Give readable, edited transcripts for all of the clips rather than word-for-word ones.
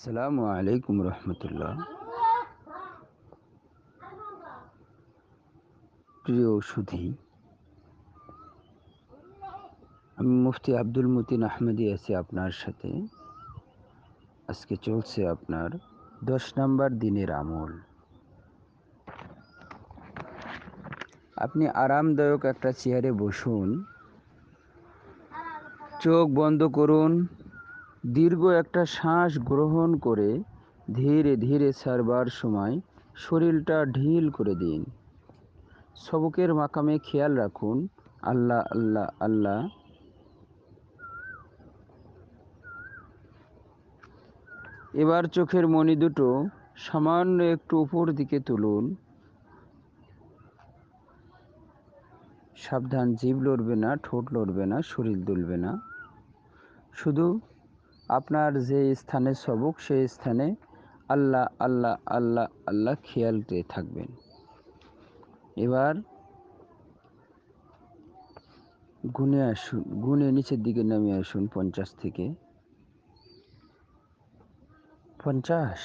আসসালামু আলাইকুম রহমতুল্লাহ। প্রিয় সুধী, আমি মুফতি আব্দুল মতিন আহমেদি আছি আপনার সাথে। আজকে চলছে আপনার 10 নম্বর দিনের আমল। আপনি আরামদায়ক একটা চেয়ারে বসুন, চোখ বন্ধ করুন, দীর্ঘ একটা শ্বাস গ্রহণ করে ধীরে ধীরে ছাড়বার সময় শরীরটা ঢিল করে দিন। সবকের মাকামে খেয়াল রাখুন, আল্লাহ আল্লাহ আল্লাহ। এবার চোখের মণি দুটো সামান্য একটু উপর দিকে তুলুন। সাবধান, জিভ লড়বে না, ঠোঁট লড়বে না, শরীর দুলবে না। শুধু আপনার যে স্থানে সবক সেই স্থানে আল্লাহ আল্লাহ আল্লাহ আল্লাহ খেয়ালতে থাকবেন। এবার গুনে আসুন, গুনে নিচের দিকে নামিয়ে আসুন 50 থেকে। 50,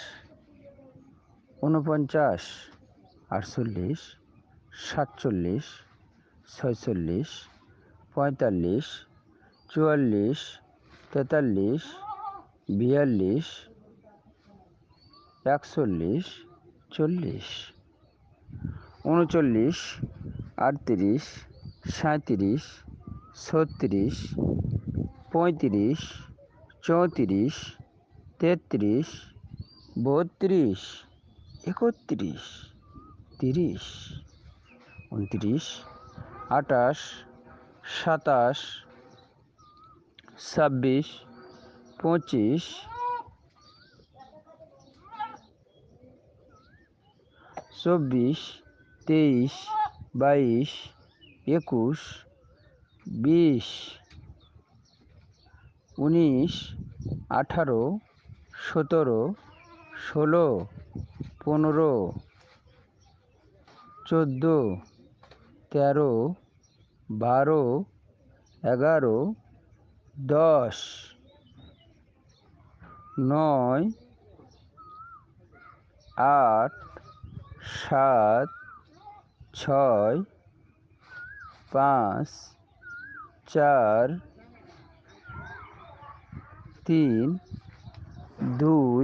49, 48, 47, 46, 45, 44, 43, 42, 41, 40, 39, 38, 37, 36, 35, 34, 33, 32, 31, 30, 29, 28, 27, 26, 25, 24, 23, 22, 21, 20, 19, 18, 17, 16, 15, 14, 13, 12, 11, 10, 9, 8, 7, 6, 5, 4, 3, 2,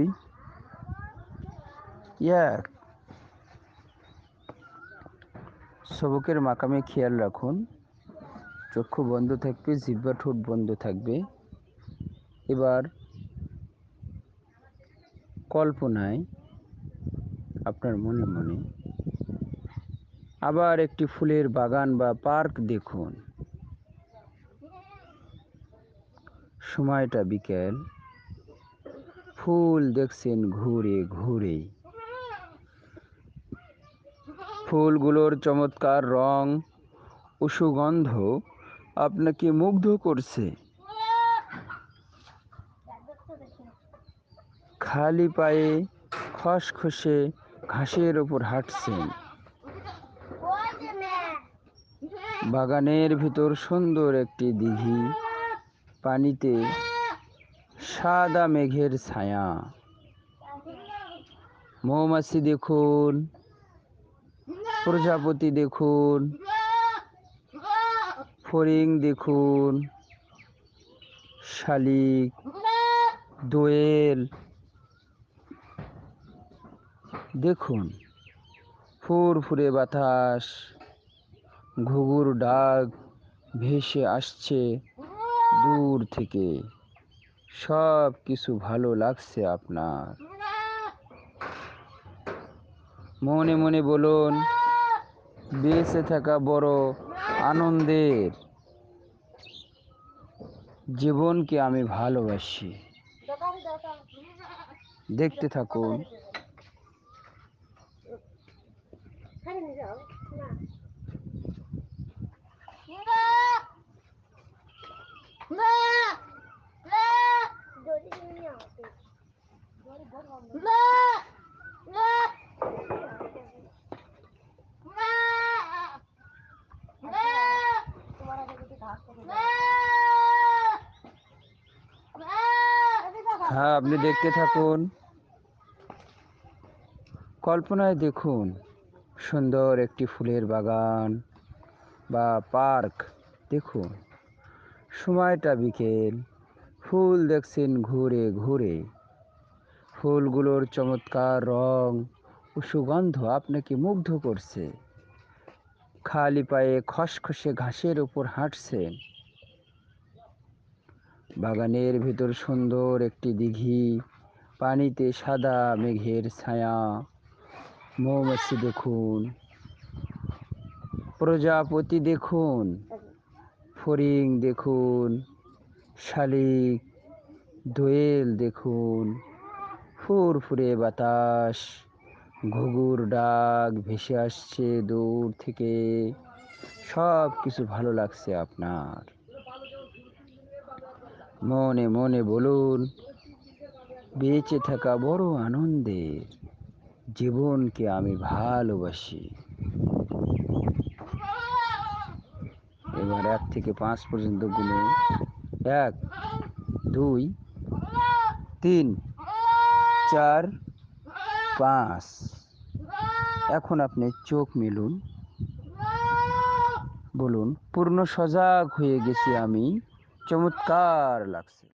1। সবকের মাকামে খেয়াল রাখুন, চক্ষু বন্ধ থাকবে, জিহ্বা ঠোঁট বন্ধ থাকবে। এবার কল্পনায় আপনার মনে মনে আবার একটি ফুলের বাগান বা পার্ক দেখুন। সময়টা বিকেল, ফুল দেখছেন ঘুরে ঘুরে। ফুলগুলোর চমৎকার রং ও সুগন্ধ আপনাকে মুগ্ধ করছে। খালি পায়ে খসখসে ঘাসের ওপর হাঁটছেন। বাগানের ভিতর সুন্দর একটি দিঘি, পানিতে সাদা মেঘের ছায়া। মৌমাছি দেখুন, প্রজাপতি দেখুন, ফড়িং দেখুন, শালিক, দোয়েল দেখুন। ফুরফুরে বাতাস, ঘুঘুর ডাক ভেসে আসছে দূর থেকে। সব কিছু ভালো লাগছে আপনার। মনে মনে বলুন, বেঁচে থাকা বড় আনন্দের, জীবনকে আমি ভালোবাসি। দেখতে থাকুন। হ্যাঁ, আপনি দেখতে থাকুন। কল্পনায় দেখুন সুন্দর একটি ফুলের বাগান বা পার্ক। দেখুন সময়টা বিকেল, ফুল দেখছেন ঘুরে ঘুরে। ফুলগুলোর চমৎকার রং ও সুগন্ধ আপনাকে মুগ্ধ করছে। খালি পায়ে খসখসে ঘাসের উপর হাঁটছেন। বাগানের ভিতর সুন্দর একটি দিঘি, পানিতে সাদা মেঘের ছায়া। মৌমাছি দেখুন, প্রজাপতি দেখুন, ফড়িং দেখুন, শালিক, দোয়েল দেখুন, ফুরফুরে বাতাস, ঘুঘুর ডাক ভেসে আসছে দূর থেকে। সব কিছু ভালো লাগছে আপনার। মনে মনে বলুন, বেঁচে থাকা বড় আনন্দের, জীবনকে আমি ভালোবাসি। এবার 1 থেকে 5 পর্যন্ত গুনে। 1, 2, 3, 4, 5। এখন আপনি চোখ মেলুন, বলুন, পূর্ণ সজাগ হয়ে গেছি আমি, চমৎকার লাগছে।